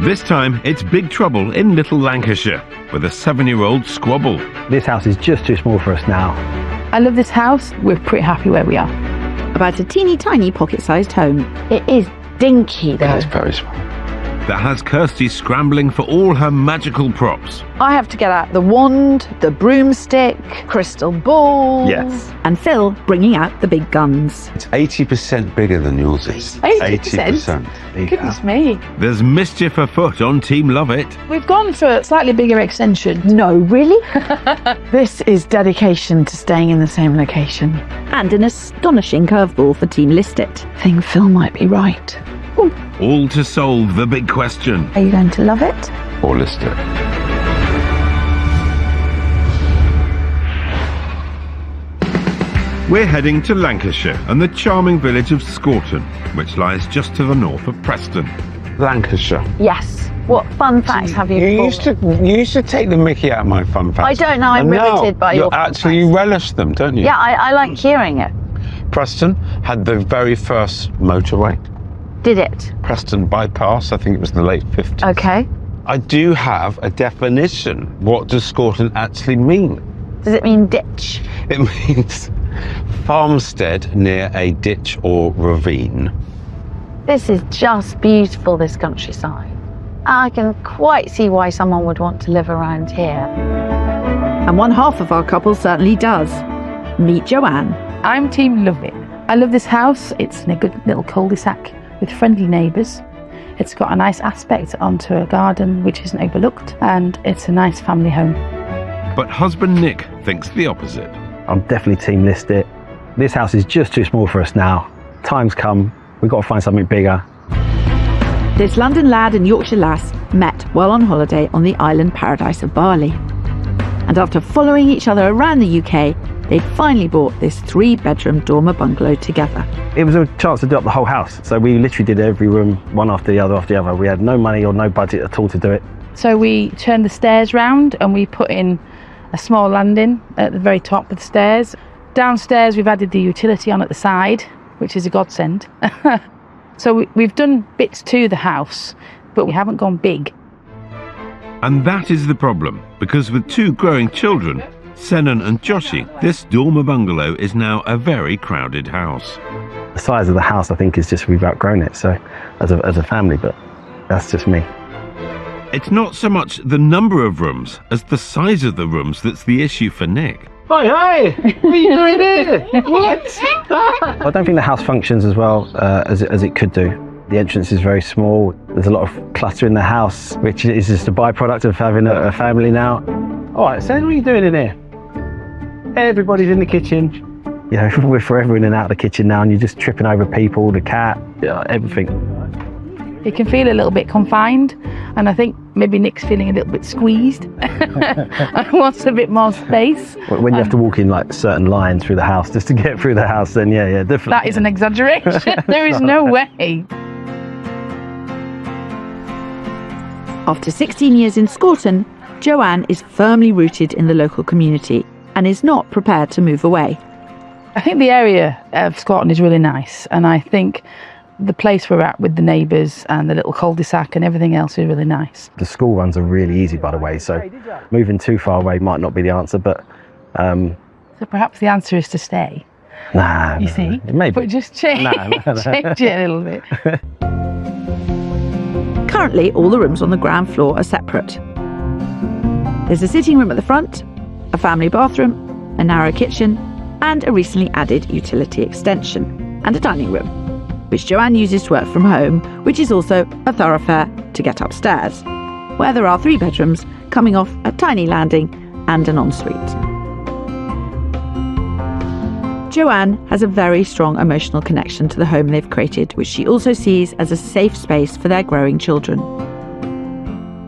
This time, it's big trouble in Little Lancashire with a 7-year-old squabble. This house is just too small for us now. I love this house. We're pretty happy where we are. About a teeny tiny pocket-sized home. It is dinky though. It's very small. That has Kirstie scrambling for all her magical props. I have to get out the wand, the broomstick, crystal ball. Yes. And Phil bringing out the big guns. It's 80% bigger than yours is. 80%? Goodness me. There's mischief afoot on Team Love It. We've gone for a slightly bigger extension. No, really? This is dedication to staying in the same location. And an astonishing curveball for Team List It. I think Phil might be right. Ooh. All to solve the big question. Are you going to love it? Or list it. We're heading to Lancashire and the charming village of Scorton, which lies just to the north of Preston. Lancashire. Yes. What fun facts have you You used to take the mickey out of my fun facts. I don't know, I'm And now riveted by your fun actually facts. relish them, don't you? Yeah, I like hearing it. Preston had the very first motorway. Did it? Preston bypass, I think it was in the late 50s. Okay. I do have a definition. What does Scorton actually mean? Does it mean ditch? It means farmstead near a ditch or ravine. This is just beautiful, this countryside. I can quite see why someone would want to live around here. And one half of our couple certainly does. Meet Joanne. I'm Team Love It. I love this house. It's in a good little cul-de-sac with friendly neighbours. It's got a nice aspect onto a garden which isn't overlooked, and it's a nice family home. But husband Nick thinks the opposite. I'm definitely Team List It. This house is just too small for us now. Time's come. We've got to find something bigger. This London lad and Yorkshire lass met while on holiday on the island paradise of Bali. And after following each other around the UK, they'd finally bought this 3-bedroom dormer bungalow together. It was a chance to do up the whole house. So we literally did every room, one after the other. We had no money or no budget at all to do it. So we turned the stairs round and we put in a small landing at the very top of the stairs. Downstairs we've added the utility on at the side, which is a godsend. So we've done bits to the house, but we haven't gone big. And that is the problem, because with 2 growing children, Senan and Joshi, this dormer bungalow is now a very crowded house. The size of the house, I think, is just we've outgrown it. So as a family, but that's just me. It's not so much the number of rooms as the size of the rooms that's the issue for Nick. Hi! What are you doing here? What? I don't think the house functions as well as it could do. The entrance is very small. There's a lot of clutter in the house, which is just a byproduct of having a family now. All right, so what are you doing in here? Everybody's in the kitchen. You know, we're forever in and out of the kitchen now, and you're just tripping over people, the cat, everything. You can feel a little bit confined, and I think maybe Nick's feeling a little bit squeezed and wants a bit more space. When you have to walk in like certain lines through the house just to get through the house, then yeah, definitely. That is an exaggeration. There is no way. After 16 years in Scorton, Joanne is firmly rooted in the local community and is not prepared to move away. I think the area of Scorton is really nice, and I think the place we're at with the neighbours and the little cul-de-sac and everything else is really nice. The school runs are really easy, by the way, so moving too far away might not be the answer, but... So perhaps the answer is to stay. Nah, you see? Maybe. But just change, change it a little bit. Currently, all the rooms on the ground floor are separate. There's a sitting room at the front, a family bathroom, a narrow kitchen, and a recently added utility extension, and a dining room, which Joanne uses to work from home, which is also a thoroughfare to get upstairs, where there are 3 bedrooms coming off a tiny landing and an ensuite. Joanne has a very strong emotional connection to the home they've created, which she also sees as a safe space for their growing children.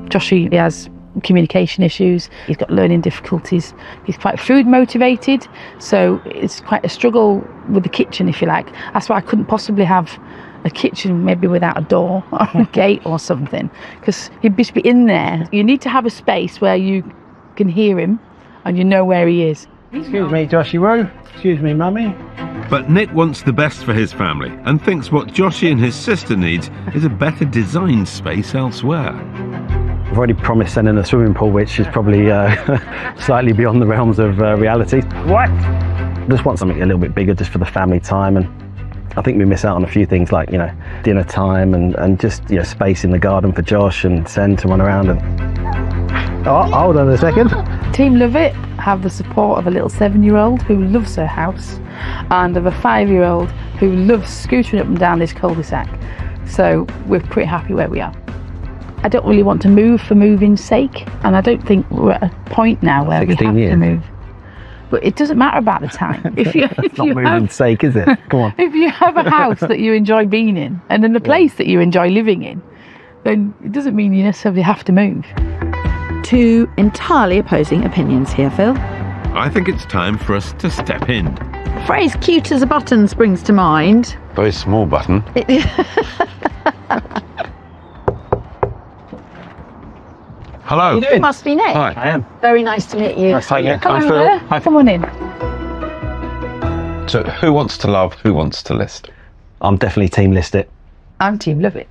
Joshi has communication issues, he's got learning difficulties, he's quite food motivated, so it's quite a struggle with the kitchen, if you like. That's why I couldn't possibly have a kitchen maybe without a door or a gate or something, because he'd just be in there. You need to have a space where you can hear him and you know where he is. Excuse me, Joshi Roo. Excuse me, Mummy. But Nick wants the best for his family and thinks what Joshi and his sister needs is a better designed space elsewhere. I've already promised sending a swimming pool, which is probably slightly beyond the realms of reality. What? I just want something a little bit bigger just for the family time, and I think we miss out on a few things like, dinner time and just, space in the garden for Josh and Sen to run around and... Oh, hold on a second. Team Love It have the support of a little 7-year-old who loves her house and of a 5-year-old who loves scootering up and down this cul-de-sac. So we're pretty happy where we are. I don't really want to move for moving's sake, and I don't think we're at a point now where we have to move. But it doesn't matter about the time. If it's not moving's sake, is it? Come on. If you have a house that you enjoy being in and in a place that you enjoy living in, then it doesn't mean you necessarily have to move. Two entirely opposing opinions here, Phil. I think it's time for us to step in. The phrase cute as a button springs to mind. Very small button. Hello. You must be Nick. Hi. I am. Very nice to meet you. Nice to meet you. Come I'm on, Phil. there. Hi. Come on in. So, who wants to love, who wants to list? I'm definitely Team List It. I'm Team Love It.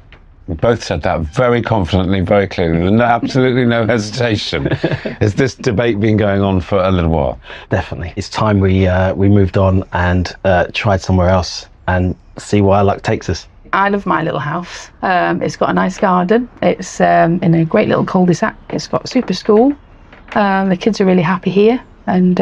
We both said that very confidently, very clearly, and absolutely no hesitation. Has this debate been going on for a little while? Definitely. It's time we moved on and tried somewhere else and see where our luck takes us. I love my little house. It's got a nice garden. It's in a great little cul-de-sac. It's got a super school. The kids are really happy here, and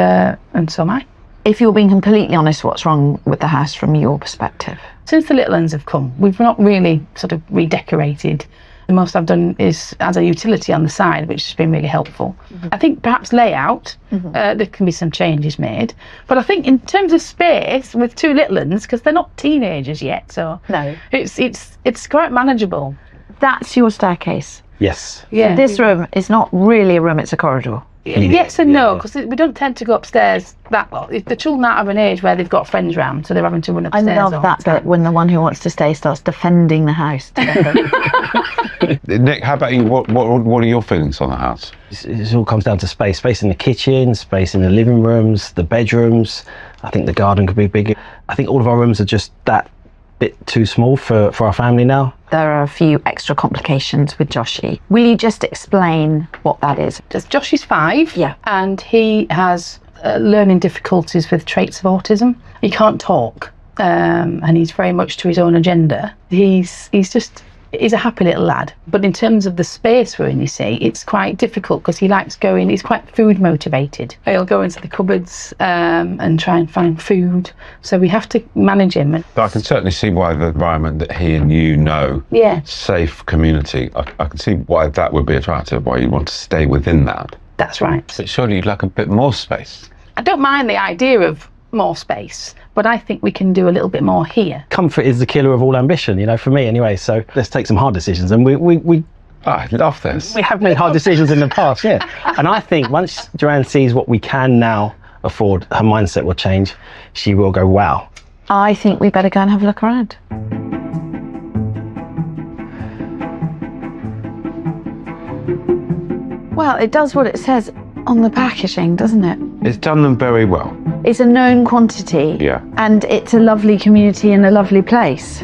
so am I. If you're being completely honest, what's wrong with the house from your perspective? Since the little ones have come, we've not really sort of redecorated. The most I've done is as a utility on the side, which has been really helpful. Mm-hmm. I think perhaps layout, there can be some changes made. But I think in terms of space, with two little ones, because they're not teenagers yet, so No. it's quite manageable. That's your staircase. Yes. Yeah. So this room is not really a room, it's a corridor. Yes and no, because we don't tend to go upstairs that lot. The children are of an age where they've got friends round, so they're having to run I upstairs. love that bit when the one who wants to stay starts defending the house. Nick, how about you? What are your feelings on the house? It all comes down to space. Space in the kitchen, space in the living rooms, the bedrooms. I think the garden could be bigger. I think all of our rooms are just that bit too small for our family now. There are a few extra complications with Joshi. Will you just explain what that is? Josh is 5, Yeah. and he has learning difficulties with traits of autism. He can't talk, and he's very much to his own agenda. He's a happy little lad, but in terms of the space we're in, you see, it's quite difficult because he likes going, he's quite food motivated. He'll go into the cupboards and try and find food, so we have to manage him. But I can certainly see why the environment that he and you know, Yeah. safe community, I can see why that would be attractive, why you want to stay within that. That's right. But surely you'd like a bit more space. I don't mind the idea of more space, but I think we can do a little bit more here. Comfort is the killer of all ambition, for me anyway. So let's take some hard decisions. And we I love this. have made hard decisions in the past, yeah. And I think once Joanne sees what we can now afford, her mindset will change. She will go, wow. I think we better go and have a look around. Well, it does what it says on the packaging, doesn't it? It's done them very well. It's a known quantity. Yeah. And it's a lovely community and a lovely place.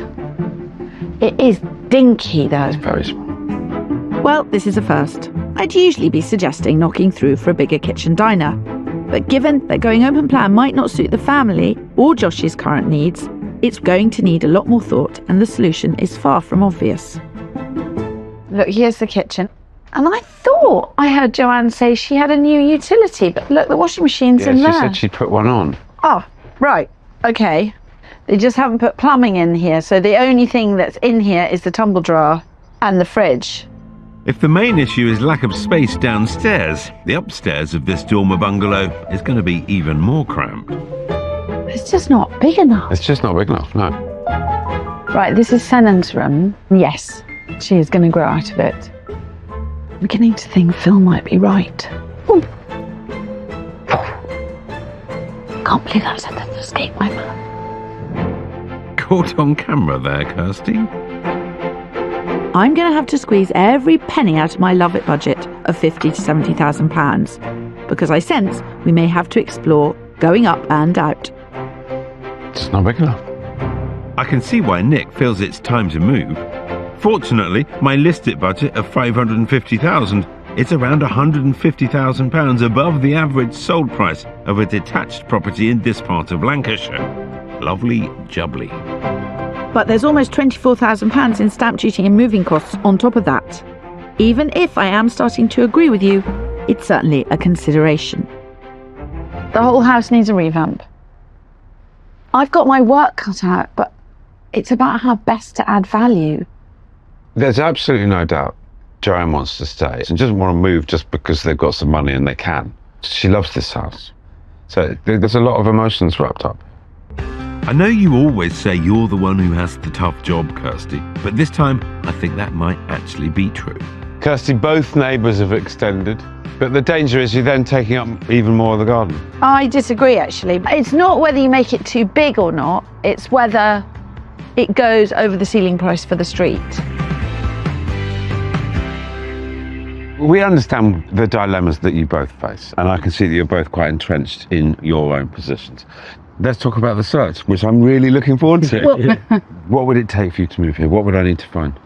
It is dinky, though. Very small. Well, this is a first. I'd usually be suggesting knocking through for a bigger kitchen diner. But given that going open plan might not suit the family or Josh's current needs, it's going to need a lot more thought, and the solution is far from obvious. Look, here's the kitchen. And I thought I heard Joanne say she had a new utility, but look, the washing machine's in Yeah, there. she said she'd put one on. Oh, right. Okay. They just haven't put plumbing in here, so the only thing that's in here is the tumble dryer and the fridge. If the main issue is lack of space downstairs, the upstairs of this dormer bungalow is going to be even more cramped. It's just not big enough. It's just not big enough, no. Right, this is Senan's room. Yes, she is going to grow out of it. I'm beginning to think Phil might be right. Can't believe that escaped my mouth. Caught on camera there, Kirstie. I'm going to have to squeeze every penny out of my Love It budget of £50,000 to £70,000 because I sense we may have to explore going up and out. It's not big enough. I can see why Nick feels it's time to move. Fortunately, my listed budget of £550,000 is around £150,000 above the average sold price of a detached property in this part of Lancashire. Lovely jubbly. But there's almost £24,000 in stamp duty and moving costs on top of that. Even if I am starting to agree with you, it's certainly a consideration. The whole house needs a revamp. I've got my work cut out, but it's about how best to add value. There's absolutely no doubt Joanne wants to stay and doesn't want to move just because they've got some money and they can. She loves this house. So there's a lot of emotions wrapped up. I know you always say you're the one who has the tough job, Kirstie, but this time I think that might actually be true. Kirstie, both neighbours have extended, but the danger is you're then taking up even more of the garden. I disagree, actually. It's not whether you make it too big or not, it's whether it goes over the ceiling price for the street. We understand the dilemmas that you both face, and I can see that you're both quite entrenched in your own positions. Let's talk about the search, which I'm really looking forward to. What would it take for you to move here? What would I need to find?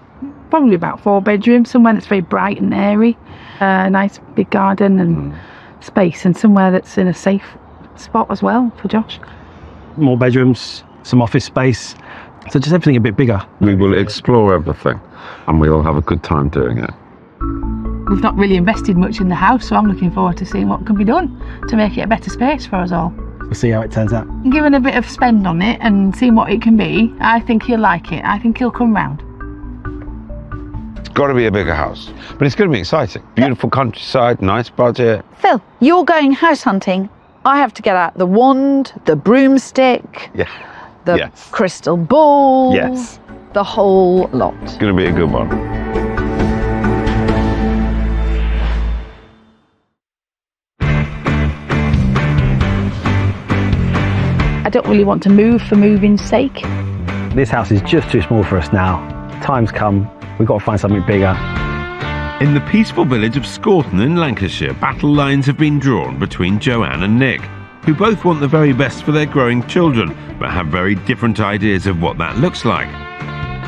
Probably about 4 bedrooms, somewhere that's very bright and airy, a nice big garden and space, and somewhere that's in a safe spot as well for Josh. More bedrooms, some office space, so just everything a bit bigger. We will explore everything, and we'll have a good time doing it. We've not really invested much in the house, so I'm looking forward to seeing what can be done to make it a better space for us all. We'll see how it turns out. Given a bit of spend on it and seeing what it can be, I think he'll like it. I think he'll come round. It's got to be a bigger house, but it's going to be exciting. Beautiful countryside, nice budget. Phil, you're going house hunting. I have to get out the wand, the broomstick, the crystal ball, the whole lot. It's going to be a good one. I don't really want to move for moving's sake. This house is just too small for us now. Time's come, we've got to find something bigger. In the peaceful village of Scorton in Lancashire, battle lines have been drawn between Joanne and Nick, who both want the very best for their growing children, but have very different ideas of what that looks like.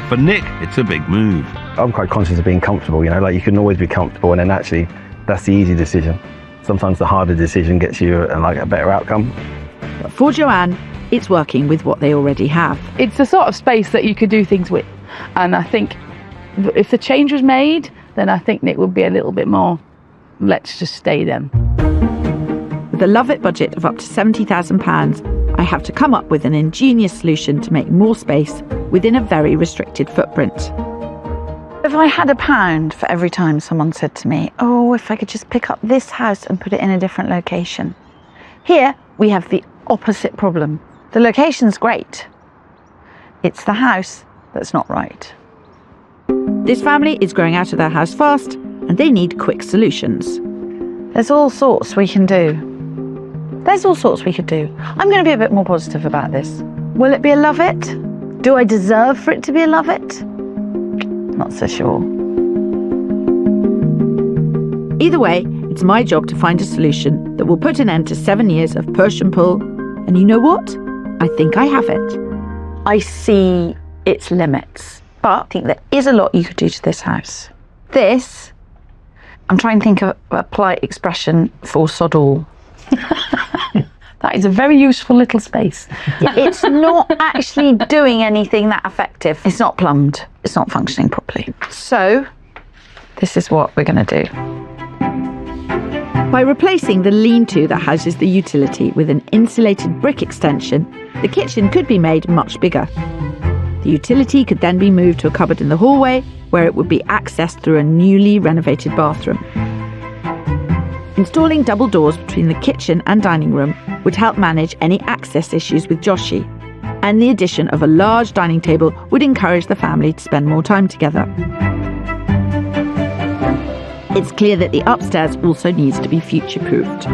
For Nick, it's a big move. I'm quite conscious of being comfortable, you know, like you can always be comfortable, and then actually that's the easy decision. Sometimes the harder decision gets you a better outcome. But for Joanne, it's working with what they already have. It's the sort of space that you could do things with. And I think if the change was made, then I think Nick would be a little bit more, let's just stay then. With a Love It budget of up to £70,000, I have to come up with an ingenious solution to make more space within a very restricted footprint. If I had £1 for every time someone said to me, oh, if I could just pick up this house and put it in a different location. Here, we have the opposite problem. The location's great. It's the house that's not right. This family is growing out of their house fast, and they need quick solutions. There's all sorts we can do. There's all sorts we could do. I'm going to be a bit more positive about this. Will it be a Love It? Do I deserve for it to be a Love It? Not so sure. Either way, it's my job to find a solution that will put an end to 7 years of push and pull. And you know what? I think I have it. I see its limits, but I think there is a lot you could do to this house. This, I'm trying to think of a polite expression for sod all. That is a very useful little space. It's not actually doing anything that effective. It's not plumbed. It's not functioning properly. So, this is what we're going to do. By replacing the lean-to that houses the utility with an insulated brick extension, the kitchen could be made much bigger. The utility could then be moved to a cupboard in the hallway, where it would be accessed through a newly renovated bathroom. Installing double doors between the kitchen and dining room would help manage any access issues with Joshi, and the addition of a large dining table would encourage the family to spend more time together. It's clear that the upstairs also needs to be future-proofed.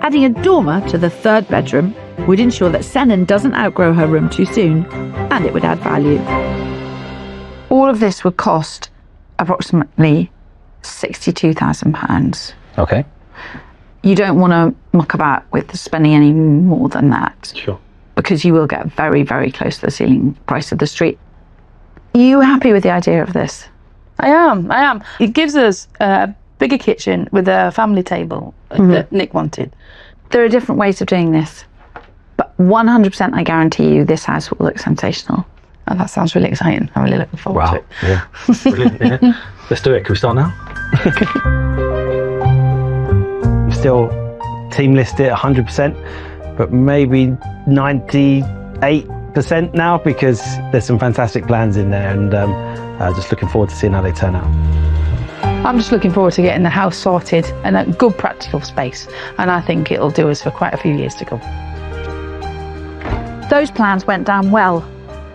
Adding a dormer to the 3rd bedroom would ensure that Senan doesn't outgrow her room too soon, and it would add value. All of this would cost approximately £62,000. Okay. You don't want to muck about with spending any more than that. Sure. because you will get very, very close to the ceiling price of the street. Are you happy with the idea of this? I am. It gives us a bigger kitchen with a family table that Nick wanted. There are different ways of doing this, but 100% I guarantee you this house will look sensational. And that sounds really exciting. I'm really looking forward to it. Yeah. Brilliant, yeah. Let's do it. Can we start now? Still team list it 100%, but maybe 98% now, because there's some fantastic plans in there, and just looking forward to seeing how they turn out. I'm just looking forward to getting the house sorted and a good practical space, and I think it'll do us for quite a few years to come. Those plans went down well.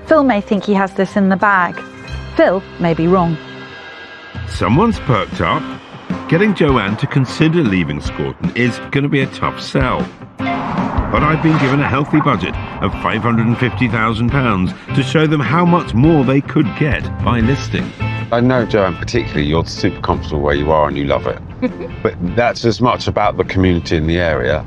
Phil may think he has this in the bag. Phil may be wrong. Someone's perked up. Getting Joanne to consider leaving Scorton is going to be a tough sell. But I've been given a healthy budget of £550,000 to show them how much more they could get by listing. I know, Joanne, particularly, you're super comfortable where you are and you love it. But that's as much about the community in the area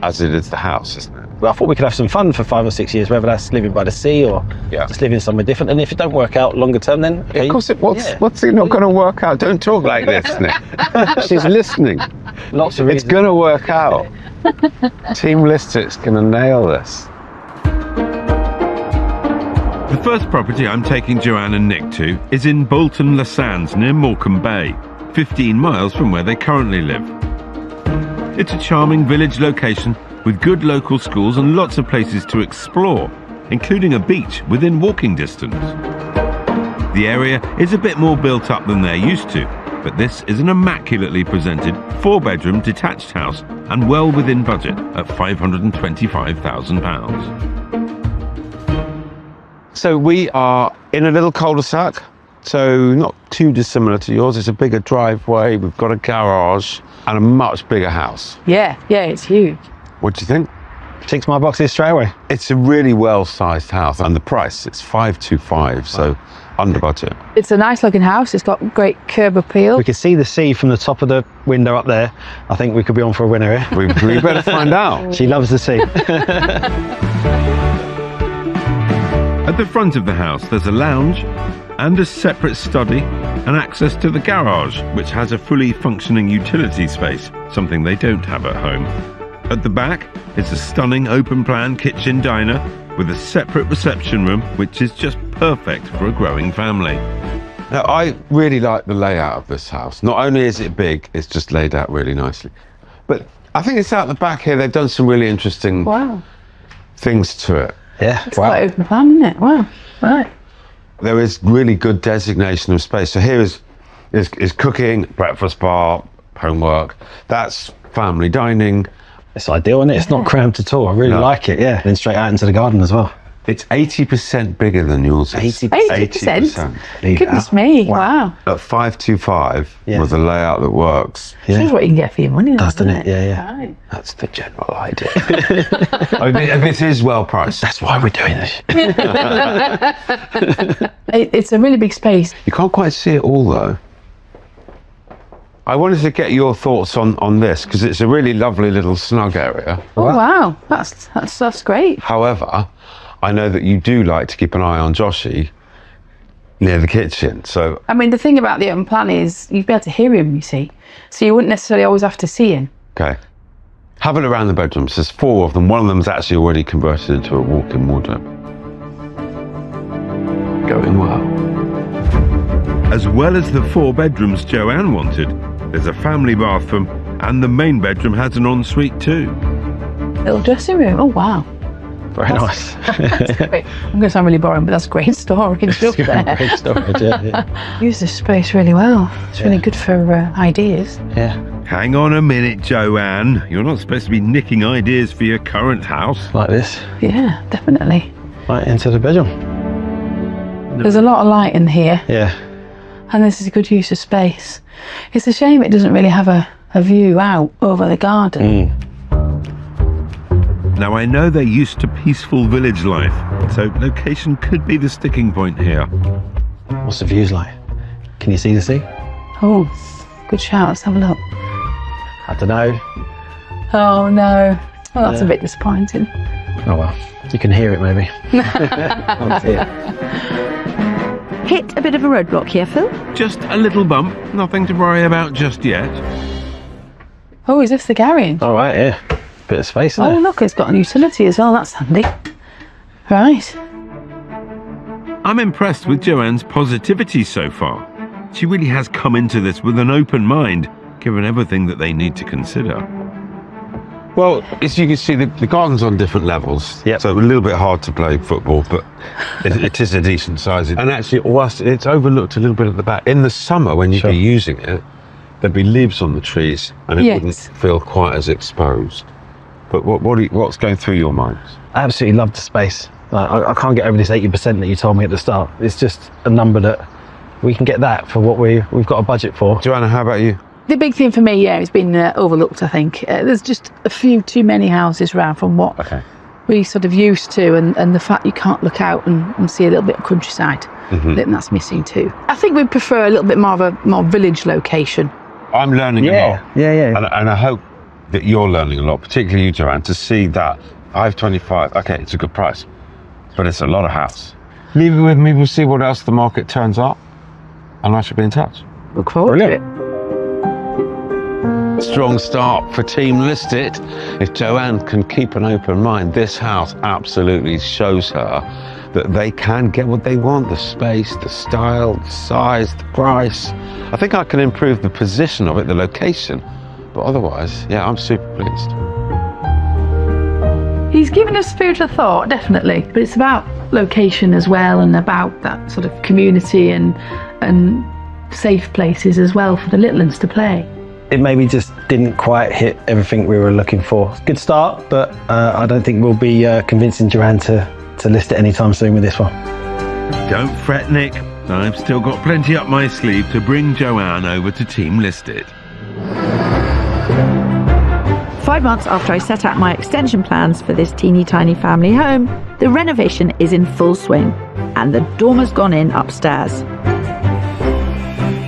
as it is the house, isn't it? Well, I thought we could have some fun for 5 or 6 years, whether that's living by the sea or just living somewhere different. And if it don't work out longer term, then okay. Of course, what's it not going to work out? Don't talk like this, Nick. She's listening. Lots of reasons. It's going to work out. Team Listic's going to nail this. The first property I'm taking Joanne and Nick to is in Bolton Le Sands near Morecambe Bay, 15 miles from where they currently live. It's a charming village location with good local schools and lots of places to explore, including a beach within walking distance. The area is a bit more built up than they're used to, but this is an immaculately presented 4-bedroom detached house and well within budget at £525,000. So we are in a little cul-de-sac, so not too dissimilar to yours. It's a bigger driveway, we've got a garage and a much bigger house. Yeah, it's huge. What do you think? Ticks my boxes straight away. It's a really well-sized house, and the price, it's £525,000, so under budget. It's a nice looking house. It's got great curb appeal. We can see the sea from the top of the window up there. I think we could be on for a winner here. We better find out. She loves the sea. At the front of the house, there's a lounge and a separate study and access to the garage, which has a fully functioning utility space, something they don't have at home. At the back is a stunning open-plan kitchen diner with a separate reception room, which is just perfect for a growing family. Now, I really like the layout of this house. Not only is it big, it's just laid out really nicely. But I think it's out the back here, they've done some really interesting things to it. Yeah, it's quite open plan, isn't it? Wow, right. There is really good designation of space. So here is cooking, breakfast bar, homework. That's family dining. It's ideal, isn't it? It's not cramped at all. I really like it, yeah. Then straight out into the garden as well. It's 80% bigger than yours. 80%? Goodness me, wow. At £525 with a layout that works. Shows what you can get for your money, doesn't it? Yeah. Right. That's the general idea. I mean, if it is well priced. That's why we're doing this. It's a really big space. You can't quite see it all though. I wanted to get your thoughts on this because it's a really lovely little snug area. Oh wow, that's great. However, I know that you do like to keep an eye on Joshie near the kitchen. So I mean, the thing about the open plan is you'd be able to hear him, you see. So you wouldn't necessarily always have to see him. Okay. Have a look around the bedrooms. There's 4 of them. One of them is actually already converted into a walk-in wardrobe. Going well. As well as the 4 bedrooms Joanne wanted, there's a family bathroom and the main bedroom has an ensuite too. Little dressing room, oh wow. Very nice. That's great. I'm going to sound really boring, but that's great storage up there. Great storage, yeah. Use this space really well. It's really good for ideas. Yeah. Hang on a minute, Joanne. You're not supposed to be nicking ideas for your current house. Like this. Yeah, definitely. Right into the bedroom. There's a lot of light in here. Yeah. And this is a good use of space. It's a shame it doesn't really have a view out over the garden. Now, I know they're used to peaceful village life, so location could be the sticking point here. What's the views like? Can you see the sea? Oh, good shout. Let's have a look. I don't know. Oh, no. Well, that's a bit disappointing. Oh well, you can hear it maybe. Oh, dear. Hit a bit of a roadblock here, Phil. Just a little bump, nothing to worry about just yet. Oh, is this the garage? All right, yeah. Bit of space there. Oh, look, it's got a utility as well. That's handy. Right. I'm impressed with Joanne's positivity so far. She really has come into this with an open mind, given everything that they need to consider. Well, as you can see, the garden's on different levels. Yep. So a little bit hard to play football, but it is a decent size. And actually, whilst it's overlooked a little bit at the back, in the summer when you'd Sure. be using it, there'd be leaves on the trees and it Yes. wouldn't feel quite as exposed. But what's going through your minds? I absolutely love the space. I can't get over this 80% that you told me at the start. It's just a number that we can get that for what we've got a budget for. Joanna, how about you? The big thing for me, yeah, it's been overlooked, I think. There's just a few too many houses around from what we sort of used to, and the fact you can't look out and see a little bit of countryside. I think that's missing too. I think we prefer a little bit more of a more village location. I'm learning a lot. Yeah. And I hope that you're learning a lot, particularly you, Joanne, to see that 525, okay, it's a good price, but it's a lot of house. Leave it with me, we'll see what else the market turns up, and I shall be in touch. Look forward to it. Strong start for Team List It. If Joanne can keep an open mind, this house absolutely shows her that they can get what they want, the space, the style, the size, the price. I think I can improve the position of it, the location, but otherwise, yeah, I'm super pleased. He's given us food for thought, definitely, but it's about location as well, and about that sort of community and safe places as well for the little ones to play. It maybe just didn't quite hit everything we were looking for. Good start, but I don't think we'll be convincing Joanne to list it anytime soon with this one. Don't fret, Nick. I've still got plenty up my sleeve to bring Joanne over to Team List It. 5 months after I set out my extension plans for this teeny tiny family home, the renovation is in full swing and the dormer's gone in upstairs.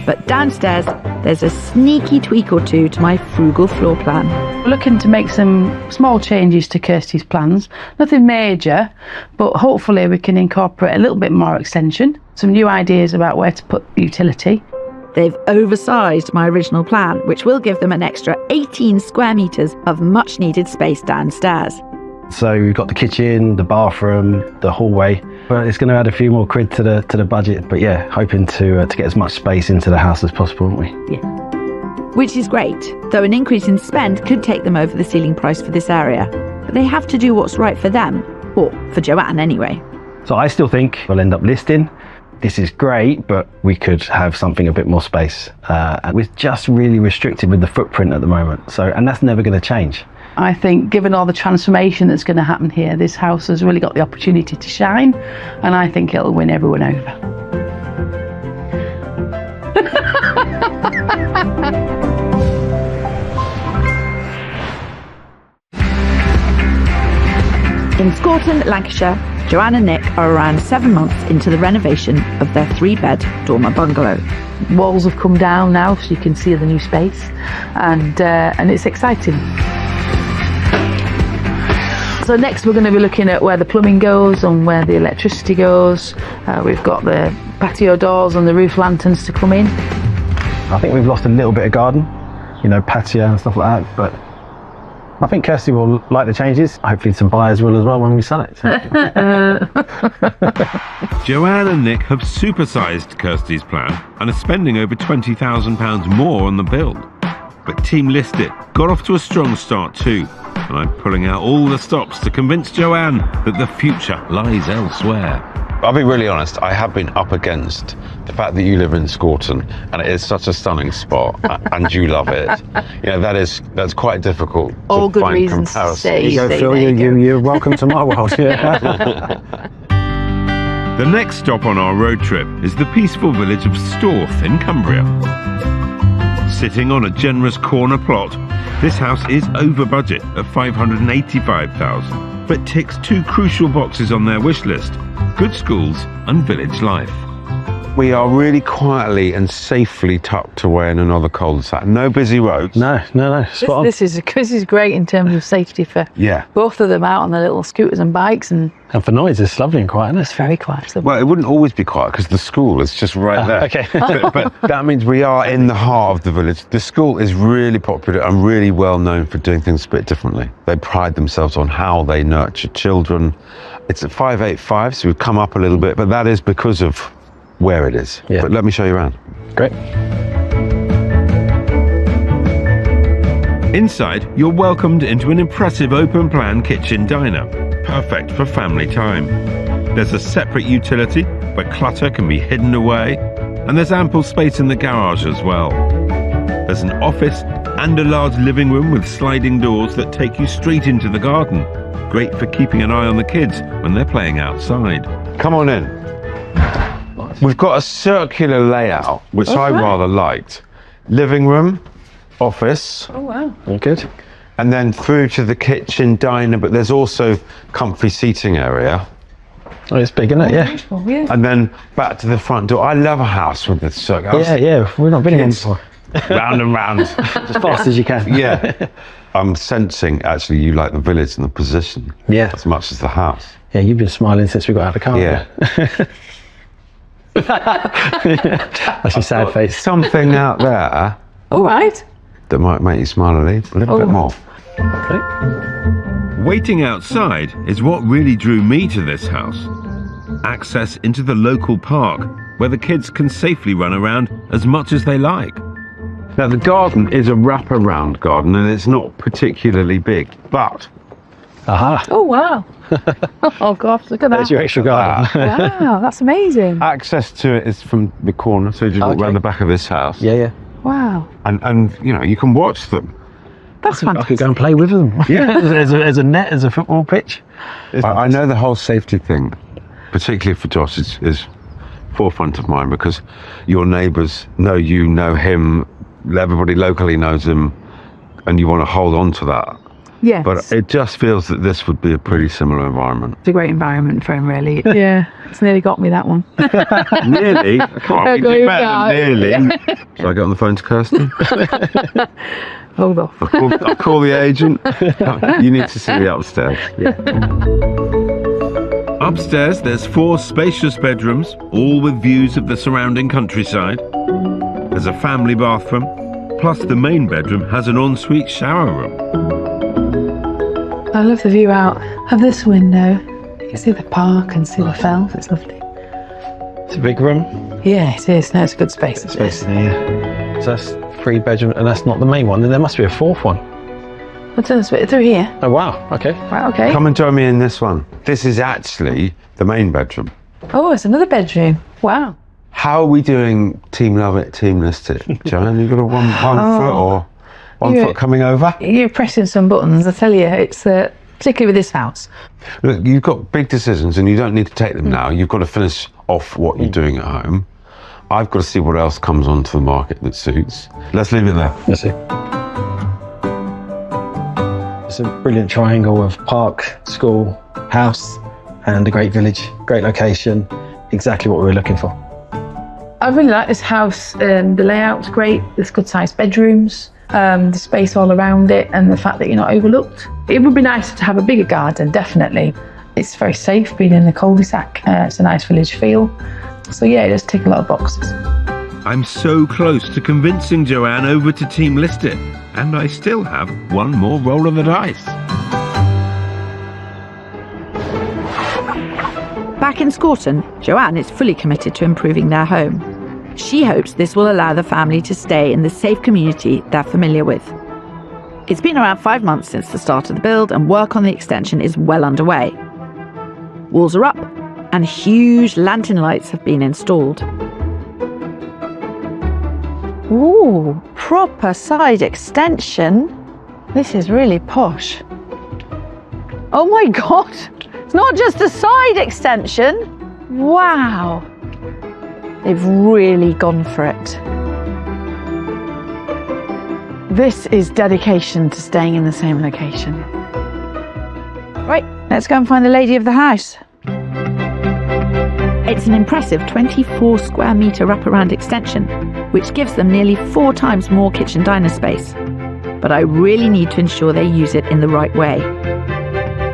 But downstairs, there's a sneaky tweak or two to my frugal floor plan. We're looking to make some small changes to Kirstie's plans. Nothing major, but hopefully we can incorporate a little bit more extension, some new ideas about where to put the utility. They've oversized my original plan, which will give them an extra 18 square metres of much needed space downstairs. So we've got the kitchen, the bathroom, the hallway. Well, it's going to add a few more quid to the budget, but yeah, hoping to get as much space into the house as possible, aren't we? Yeah. Which is great, though an increase in spend could take them over the ceiling price for this area. But they have to do what's right for them, or for Joanne anyway. So I still think we'll end up listing. This is great, but we could have something a bit more space. And we're just really restricted with the footprint at the moment. And that's never going to change. I think given all the transformation that's going to happen here, this house has really got the opportunity to shine, and I think it'll win everyone over. In Scorton, Lancashire, Joanne and Nick are around 7 months into the renovation of their 3-bed dormer bungalow. Walls have come down now, so you can see the new space, and it's exciting. So next we're going to be looking at where the plumbing goes and where the electricity goes. We've got the patio doors and the roof lanterns to come in. I think we've lost a little bit of garden, patio and stuff like that, but I think Kirstie will like the changes. Hopefully some buyers will as well when we sell it. Joanne and Nick have supersized Kirstie's plan and are spending over £20,000 more on the build. But Team List It got off to a strong start too, and I'm pulling out all the stops to convince Joanne that the future lies elsewhere. I'll be really honest, I have been up against the fact that you live in Scorton and it is such a stunning spot and you love it. That's quite difficult All to good find reasons to comparisons. say. There you go, Phil, you're welcome to my world. Yeah. The next stop on our road trip is the peaceful village of Storth in Cumbria. Sitting on a generous corner plot, this house is over budget at $585,000, but ticks 2 crucial boxes on their wish list: good schools and village life. We are really quietly and safely tucked away in another cul-de-sac. No busy roads. No. Spot on. This is great in terms of safety for Yeah. both of them out on their little scooters and bikes, and And for noise, it's lovely and quiet, isn't it's very quiet. It's lovely. Well, it wouldn't always be quiet because the school is just right there. okay. but that means we are in the heart of the village. The school is really popular and really well known for doing things a bit differently. They pride themselves on how they nurture children. It's at 585, so we've come up a little bit, but that is because of where it is. Yeah. But let me show you around. Great. Inside, you're welcomed into an impressive open-plan kitchen diner, perfect for family time. There's a separate utility where clutter can be hidden away, and there's ample space in the garage as well. There's an office and a large living room with sliding doors that take you straight into the garden. Great for keeping an eye on the kids when they're playing outside. Come on in. We've got a circular layout, which I rather liked. Living room, office, Oh wow! Very good. and then through to the kitchen diner, but there's also comfy seating area. Oh, it's big, isn't it? Yeah. Beautiful, yeah. And then back to the front door. I love a house with the circle. Yeah. We've not been in one Kids. before. Round and round. As fast as you can. Yeah. I'm sensing actually you like the village and the position Yeah. as much as the house. Yeah, you've been smiling since we got out of the car. Yeah. That's your sad face. Something out there All right. that might make you smile a little bit more. Waiting outside is what really drew me to this house. Access into the local park, where the kids can safely run around as much as they like. Now the garden is a wraparound garden and it's not particularly big, but Aha. Oh wow! Oh gosh, look at There's that! your extra garden. Wow, that's amazing! access to it is from the corner, so you just walk Okay. around the back of this house. Yeah. Wow, And you know, you can watch them. that's I could fantastic. go and play with them. Yeah. there's a net, there's a football pitch. I know the whole safety thing, particularly for Josh, is forefront of mind because your neighbours know you, know him, everybody locally knows him, and you want to hold on to that. Yes, But it just feels that this would be a pretty similar environment. it's a great environment for him, really. Yeah, it's nearly got me, that one. Nearly. I can't Go do with better that. than nearly. Shall I get on the phone to Kirstie? Hold off. I'll call the agent. You need to see the upstairs. Upstairs, there's 4 spacious bedrooms, all with views of the surrounding countryside. There's a family bathroom, plus the main bedroom has an ensuite shower room. I love the view out of this window. You can see the park and see the fells. It's lovely. It's a big room. Yeah, it is. No, it's a good space. It's Yes. Yeah. So that's 3 bedroom, and that's not the main one. Then there must be a 4th one. What's this bit through here? Oh wow. Okay. Right. Okay. Come and join me in this one. This is actually the main bedroom. Oh, it's another bedroom. Wow. How are we doing Team Love It, Team List It? Joanne, you got a one foot or one Yeah. foot coming over? You're pressing some buttons. I tell you, it's particularly with this house. Look, you've got big decisions and you don't need to take them now. You've got to finish off what you're doing at home. I've got to see what else comes onto the market that suits. Let's leave it there. Let's see. It's a brilliant triangle of park, school, house, and a great village. Great location. Exactly what we were looking for. I really like this house. The layout's great. There's good sized bedrooms. The space all around it, and the fact that you're not overlooked. It would be nice to have a bigger garden, definitely. It's very safe being in the cul-de-sac. It's a nice village feel. So yeah, it does tick a lot of boxes. I'm so close to convincing Joanne over to Team List It, and I still have one more roll of the dice. Back in Scorton, Joanne is fully committed to improving their home. She hopes this will allow the family to stay in the safe community they're familiar with. It's been around 5 months since the start of the build, and work on the extension is well underway. Walls are up, and huge lantern lights have been installed. Ooh, proper side extension. This is really posh. Oh my God, it's not just a side extension. Wow. They've really gone for it. This is dedication to staying in the same location. Right, let's go and find the lady of the house. It's an impressive 24 square metre wraparound extension, which gives them nearly 4 times more kitchen diner space. But I really need to ensure they use it in the right way.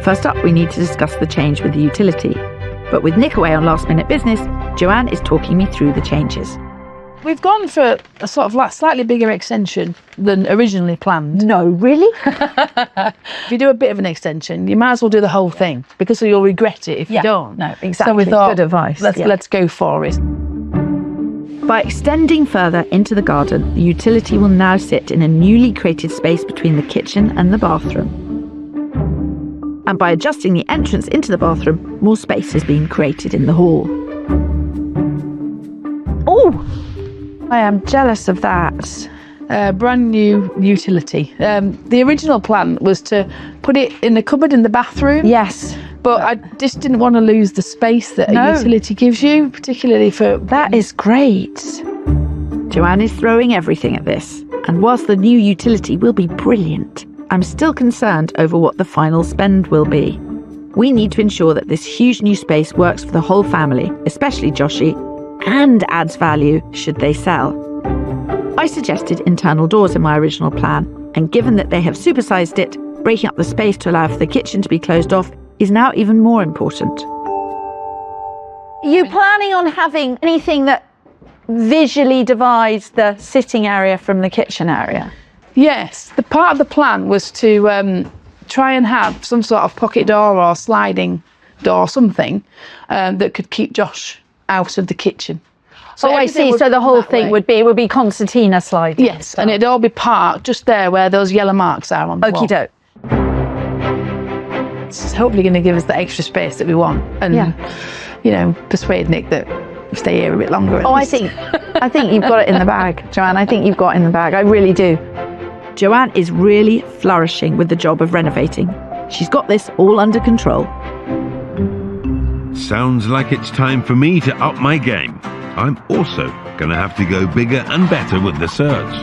First up, we need to discuss the change with the utility. But with Nick away on last minute business, Joanne is talking me through the changes. We've gone for a sort of like slightly bigger extension than originally planned. No, really? If you do a bit of an extension, you might as well do the whole thing because you'll regret it if you don't. No, exactly. So we thought, good advice. Let's go for it. By extending further into the garden, the utility will now sit in a newly created space between the kitchen and the bathroom. And by adjusting the entrance into the bathroom, more space has been created in the hall. Oh, I am jealous of that. Brand new utility. The original plan was to put it in the cupboard in the bathroom. Yes. But I just didn't want to lose the space that a utility gives you, particularly for... That is great. Joanne is throwing everything at this, and whilst the new utility will be brilliant, I'm still concerned over what the final spend will be. We need to ensure that this huge new space works for the whole family, especially Joshi, and adds value should they sell. I suggested internal doors in my original plan, and given that they have supersized it, breaking up the space to allow for the kitchen to be closed off is now even more important. Are you planning on having anything that visually divides the sitting area from the kitchen area? Yes, the part of the plan was to try and have some sort of pocket door or sliding door, something that could keep Josh out of the kitchen. So I see. So the whole thing would be concertina sliding. Yes, and it'd all be parked just there where those yellow marks are on the wall. Okie doke. It's hopefully going to give us the extra space that we want, and persuade Nick that we'll stay here a bit longer. I think you've got it in the bag, Joanne. I think you've got it in the bag. I really do. Joanne is really flourishing with the job of renovating. She's got this all under control. Sounds like it's time for me to up my game. I'm also going to have to go bigger and better with the search.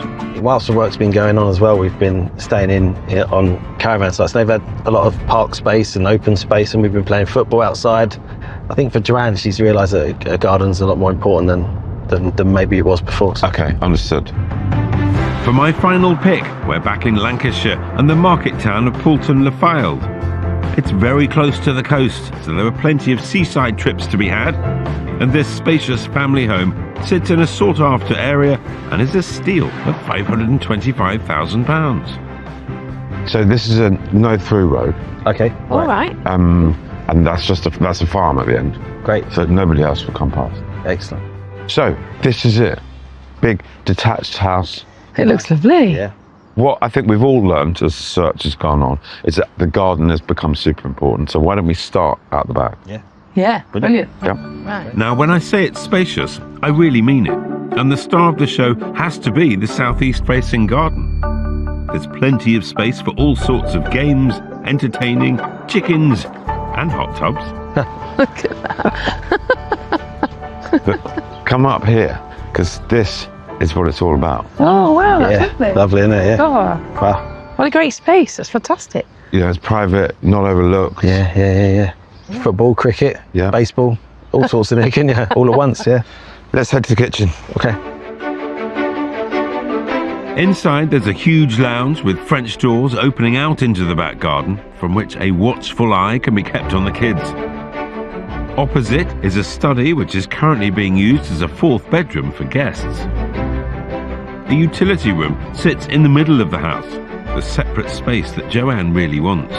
Whilst the work's been going on as well, we've been staying in here on caravan sites. They've had a lot of park space and open space, and we've been playing football outside. I think for Joanne, she's realised that a garden's a lot more important than maybe it was before. Okay, understood. For my final pick, we're back in Lancashire and the market town of Poulton-le-Fylde. It's very close to the coast, so there are plenty of seaside trips to be had. And this spacious family home sits in a sought-after area and is a steal of £525,000. So this is a no-through road, Okay. All right. and that's a farm at the end, Great. so nobody else will come past. Excellent. So this is it, big detached house. It looks lovely. Yeah. What I think we've all learned as the search has gone on is that the garden has become super important. So why don't we start out the back? Yeah, brilliant. Yeah. Right. Now, when I say it's spacious, I really mean it. And the star of the show has to be the southeast-facing garden. There's plenty of space for all sorts of games, entertaining, chickens, and hot tubs. Look at that. But come up here, because this is what it's all about. Oh, wow, that's lovely. Lovely, isn't it? Yeah. Oh, Wow. what a great space. That's fantastic. You know, it's private, not overlooked. Yeah. Football, cricket, Yeah. baseball, all sorts of things, yeah, all at once, yeah. Let's head to the kitchen. Okay. Inside, there's a huge lounge with French doors opening out into the back garden, from which a watchful eye can be kept on the kids. Opposite is a study which is currently being used as a fourth bedroom for guests. The utility room sits in the middle of the house, the separate space that Joanne really wants.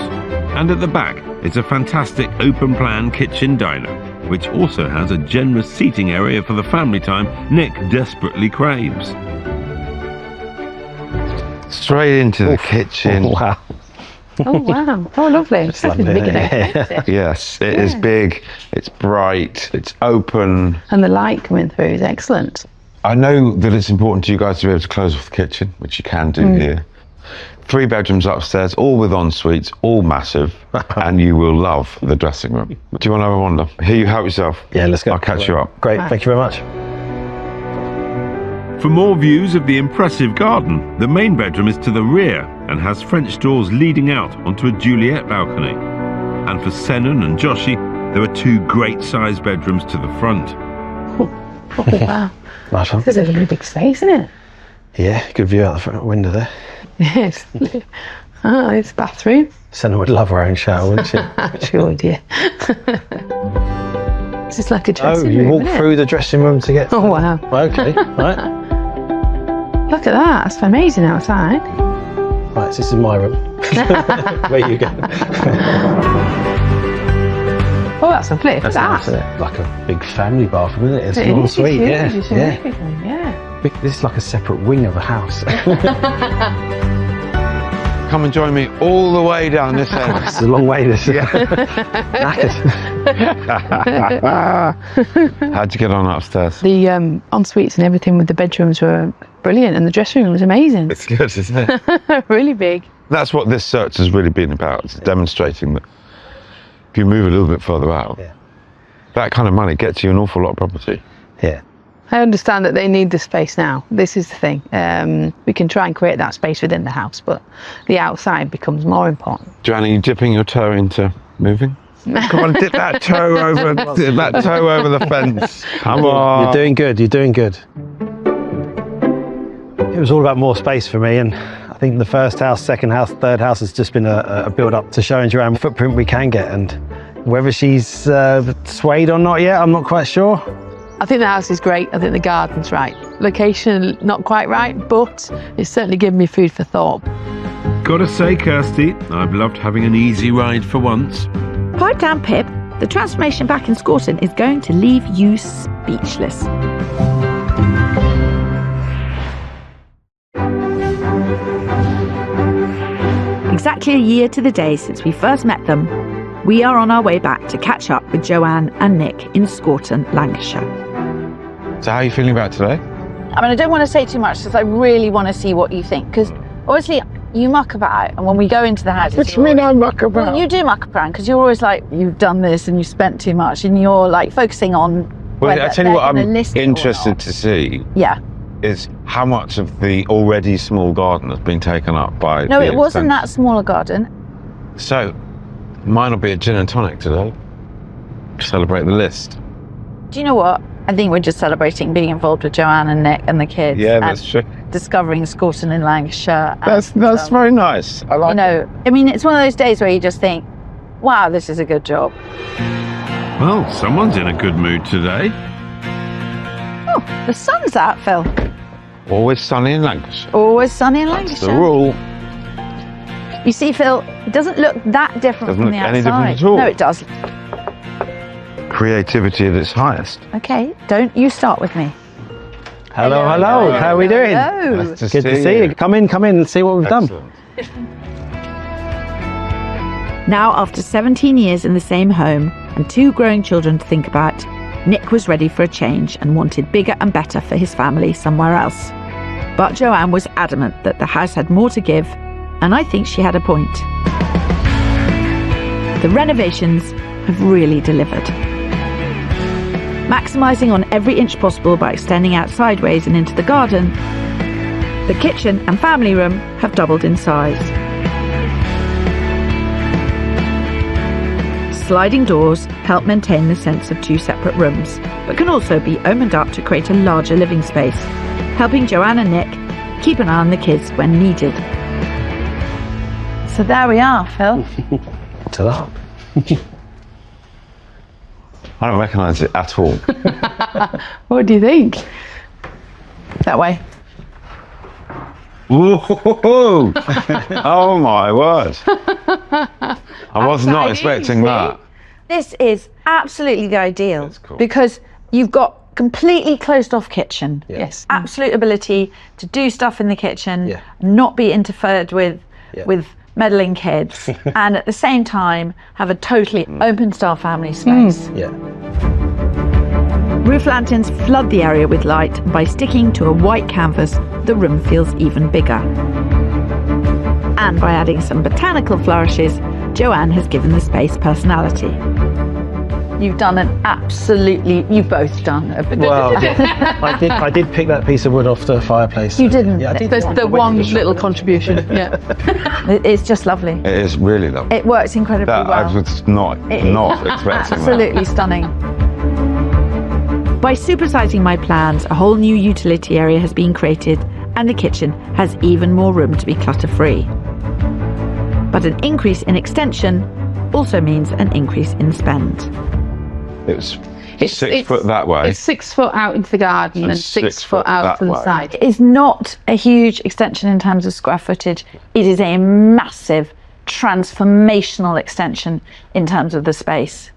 And at the back is a fantastic open-plan kitchen diner, which also has a generous seating area for the family time Nick desperately craves. Straight into the kitchen. Oh, wow. Oh, wow. Oh, lovely. It's lovely, big isn't enough, it? isn't it? Yes, it is big, it's bright, it's open. And the light coming through is excellent. I know that it's important to you guys to be able to close off the kitchen, which you can do here. 3 bedrooms upstairs, all with en-suites, all massive, and you will love the dressing room. Do you want to have a wander? Here, you help yourself. Yeah, let's go. I'll catch you up. Great, thank you very much. For more views of the impressive garden, the main bedroom is to the rear and has French doors leading out onto a Juliet balcony. And for Senan and Joshi, There are 2 great-sized bedrooms to the front. Oh, wow. Nice one. This is a really big space, isn't it? Yeah, good view out the front window there. Yes. Oh, it's a bathroom. Senna would love her own shower, wouldn't she? She would, yeah. This is like a Oh, dressing room, you walk isn't it? through the dressing room to get to Oh, wow. Okay, right. Look at that. That's amazing outside. Right, so this is my room. Where you go? Oh, that's lovely. Look at That's that. like a big family bathroom, isn't it? It's It an is, ensuite, it's yeah. huge, it's a Yeah. really big one, yeah. This is like a separate wing of a house. Come and join me all the way down this end. It's a long way, this. Knackered. How'd you get on upstairs? The en-suites and everything with the bedrooms were brilliant, and the dressing room was amazing. It's good, isn't it? Really big. That's what this search has really been about. It's demonstrating that if you move a little bit further out, Yeah. that kind of money gets you an awful lot of property. Yeah. I understand that they need the space now. This is the thing. We can try and create that space within the house, but the outside becomes more important. Joanna, are you dipping your toe into moving? Come on, dip that toe over the fence. Come on. You're doing good, you're doing good. It was all about more space for me, and I think the first house, second house, third house has just been a build up to showing Joanne what footprint we can get, and whether she's swayed or not yet, I'm not quite sure. I think the house is great. I think the garden's right. Location, not quite right, but it's certainly given me food for thought. Gotta say, Kirstie, I've loved having an easy ride for once. Pipe down, Pip. The transformation back in Scorton is going to leave you speechless. Exactly a year to the day since we first met them, we are on our way back to catch up with Joanne and Nick in Scorton, Lancashire. So how are you feeling about today? I mean, I don't want to say too much because I really want to see what you think. Because obviously you muck about, and when we go into the house, What do you mean I muck about? well, you do muck around because you're always like, you've done this and you spent too much, and you're like focusing on. Well, whether I tell you they're what I'm gonna list it or interested not. to see Yeah. is how much of the already small garden has been taken up by No, the it wasn't that extension. smaller garden. So, mine will be a gin and tonic today. Celebrate the list. Do you know what? I think we're just celebrating being involved with Joanne and Nick and the kids. Yeah, and that's true. discovering Scorton in Lancashire. That's very nice. I like You know, I mean, it's one of those days where you just think, wow, this is a good job. Well, someone's in a good mood today. Oh, the sun's out, Phil. it. Always sunny in Lancashire. Always sunny in That's Lancashire. the rule. You see, Phil, it doesn't look that different Doesn't from look the any outside. different at all. No, it does. Creativity at its highest. Okay, don't you start with me. Hello, hello. How are we doing? Hello. Nice to Good to see you. Come in and see what we've done. Excellent. Now, after 17 years in the same home and 2 growing children to think about, Nick was ready for a change and wanted bigger and better for his family somewhere else. But Joanne was adamant that the house had more to give, and I think she had a point. The renovations have really delivered. Maximising on every inch possible by extending out sideways and into the garden, the kitchen and family room have doubled in size. Sliding doors help maintain the sense of 2 separate rooms, but can also be opened up to create a larger living space, helping Joanne and Nick keep an eye on the kids when needed. So there we are, Phil. Ta-da. I don't recognise it at all. What do you think? That way. Whoa! Oh my word! I was not expecting that. This is absolutely the ideal. That's cool. Because you've got completely closed off kitchen. Yes. Absolute ability to do stuff in the kitchen, Yeah. not be interfered with Yeah. with meddling kids, and at the same time have a totally open style family space. Yeah. Roof lanterns flood the area with light, and by sticking to a white canvas, the room feels even bigger. And by adding some botanical flourishes, Joanne has given the space personality. You've done you've both done Well, I did pick that piece of wood off the fireplace. You didn't? Yeah, I did. There's the one little contribution. Yeah. It's just lovely. It is really lovely. It works incredibly That well. I was not expecting Absolutely stunning. By supersizing my plans, a whole new utility area has been created and the kitchen has even more room to be clutter-free. But an increase in extension also means an increase in spend. that. It's 6 foot that way. It's 6 foot out into the garden and 6 foot out to the way. side. It's not a huge extension in terms of square footage. It is a massive transformational extension in terms of the space.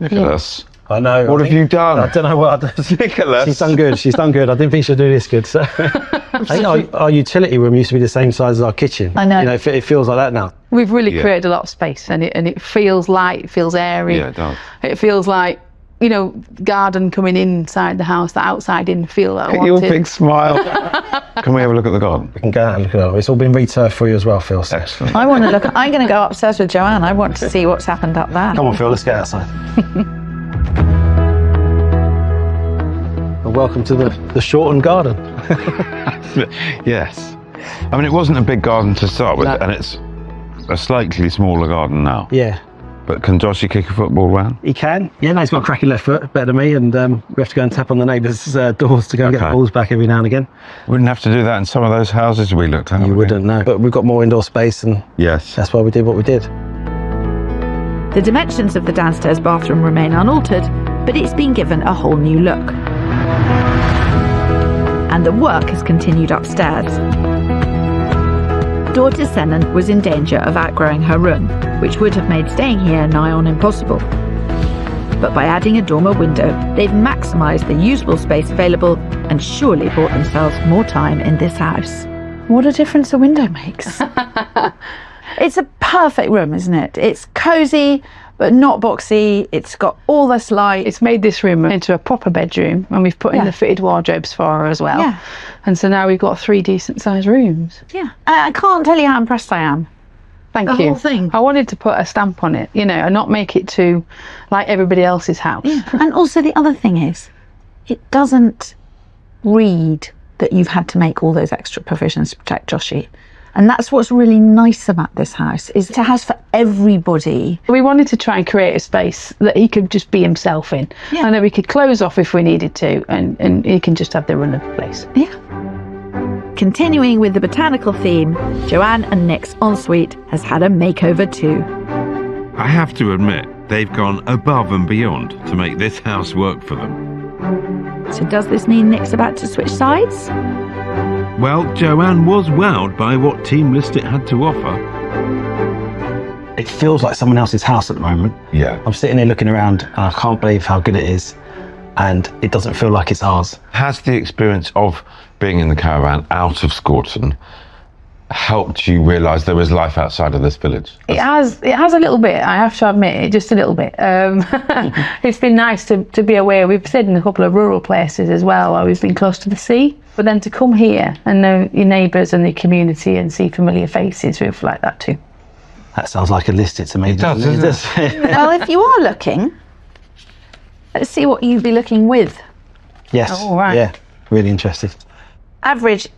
Look at us. I know. What have you done? I don't know what I've done. Nicholas. She's done good. She's done good. I didn't think she'd do this good. So. I think our utility room used to be the same size as our kitchen. I know. You know, it feels like that now. We've really created a lot of space, and it feels light, it feels airy. Yeah, it does. It feels like, you know, garden coming inside the house, the outside didn't feel that I wanted. Your big smile. Can we have a look at the garden? We can go out and look at it. It's all been returfed for you as well, Phil. So. Excellent. I want to look. I'm going to go upstairs with Joanne. I want to see what's happened up there. Come on, Phil. Let's get outside. Well, welcome to the Scorton garden. Yes. I mean, it wasn't a big garden to start with, No. and it's a slightly smaller garden now. Yeah. But can Joshy kick a football round? He can. Yeah, no, he's got a cracking left foot, better than me, and we have to go and tap on the neighbours' doors to go and get the Okay. balls back every now and again. Wouldn't have to do that in some of those houses we looked at. You would we? wouldn't know. But we've got more indoor space, and Yes. that's why we did what we did. The dimensions of the downstairs bathroom remain unaltered, but it's been given a whole new look. And the work has continued upstairs. Daughter Senan was in danger of outgrowing her room, which would have made staying here nigh on impossible. But by adding a dormer window, they've maximised the usable space available and surely bought themselves more time in this house. What a difference a window makes. It's a perfect room, isn't it? It's cosy, but not boxy. It's got all this light. It's made this room into a proper bedroom, and we've put in the fitted wardrobes for her as well. Yeah. And so now we've got 3 decent sized rooms. Yeah. I can't tell you how impressed I am. Thank The you. whole thing. I wanted to put a stamp on it, you know, and not make it too like everybody else's house. Yeah. And also the other thing is, it doesn't read that you've had to make all those extra provisions to protect Joshy. And that's what's really nice about this house, is it's a house for everybody. We wanted to try and create a space that he could just be himself in, Yeah. and that we could close off if we needed to, and he can just have the run of the place. Yeah. Continuing with the botanical theme, Joanne and Nick's ensuite has had a makeover too. I have to admit, they've gone above and beyond to make this house work for them. So does this mean Nick's about to switch sides? Well, Joanne was wowed by what Team Listit had to offer. It feels like someone else's house at the moment. Yeah. I'm sitting here looking around, and I can't believe how good it is, and it doesn't feel like it's ours. Has the experience of being in the caravan out of Scorton helped you realise there was life outside of this village? It has a little bit, I have to admit it, just a little bit. It's been nice to be aware. We've stayed in a couple of rural places as well, where we've been close to the sea. But then to come here and know your neighbours and the community and see familiar faces, we've liked that too. That sounds like a list. It's amazing. does, doesn't it? Well, if you are looking, let's see what you'd be looking with. Yes. Oh, right. Yeah. Really interested. Average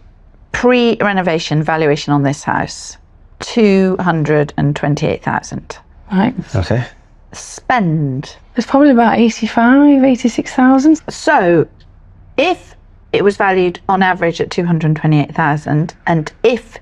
pre-renovation valuation on this house, 228,000. Right. Okay. Spend. It's probably about 86,000. So, if it was valued on average at 228,000, and if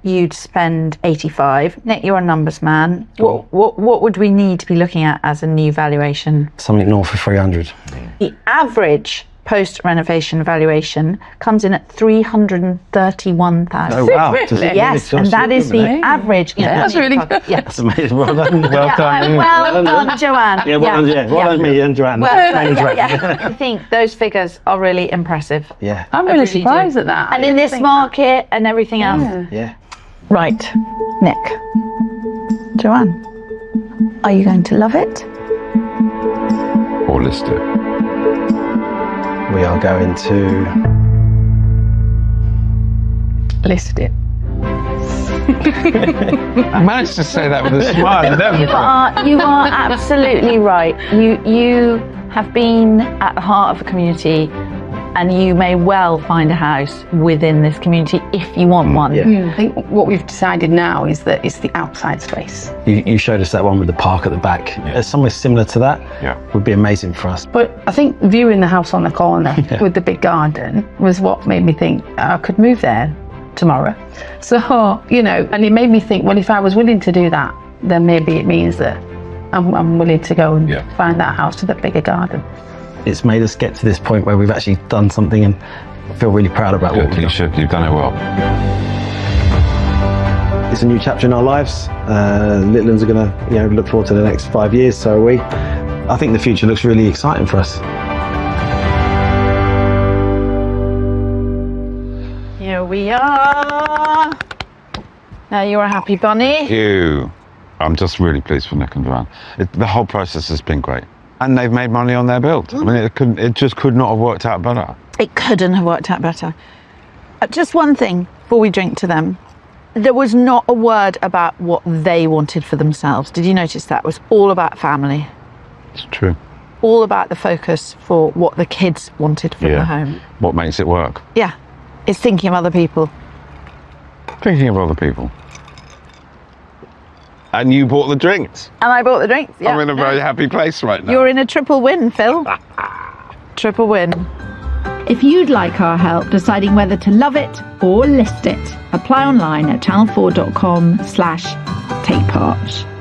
you'd spend 85, Nick, you're a numbers man. What would we need to be looking at as a new valuation? Something north of 300. The average post-renovation valuation comes in at 331,000. Oh, wow. Really? Yes, and that is the average. That's really good. Yeah. That's amazing. Well done. Well done. Well done, Joanne. Yeah, well done. Yeah, well done, me and Joanne. I think those figures are really impressive. Yeah. I'm I really really do. surprised at that. And in this market and everything else. Yeah. Right, Nick. Joanne, are you going to love it? Or list it? We are going to. Listed it. I managed to say that with a smile. You are absolutely right. You have been at the heart of a community, and you may well find a house within this community if you want one. I think what we've decided now is that it's the outside space. You showed us that one with the park at the back. Somewhere similar to that would be amazing for us. But I think viewing the house on the corner with the big garden was what made me think I could move there tomorrow. So, and it made me think, well, if I was willing to do that, then maybe it means that I'm willing to go and find that house with a bigger garden. It's made us get to this point where we've actually done something and feel really proud about what we've done. You've done it well. It's a new chapter in our lives. Little ones are going to look forward to the next 5 years, so are we. I think the future looks really exciting for us. Here we are. Now you're a happy bunny. I'm just really pleased for Nick and Joanne. The whole process has been great. And they've made money on their build. I mean, it just could not have worked out better. It couldn't have worked out better. Just one thing before we drink to them. There was not a word about what they wanted for themselves. Did you notice that? It was all about family. It's true. All about the focus for what the kids wanted from the home. What makes it work? Yeah. It's thinking of other people. Thinking of other people. And you bought the drinks. And I bought the drinks, yeah. I'm in a very happy place right now. You're in a triple win, Phil. Triple win. If you'd like our help deciding whether to love it or list it, apply online at channel4.com/takepart.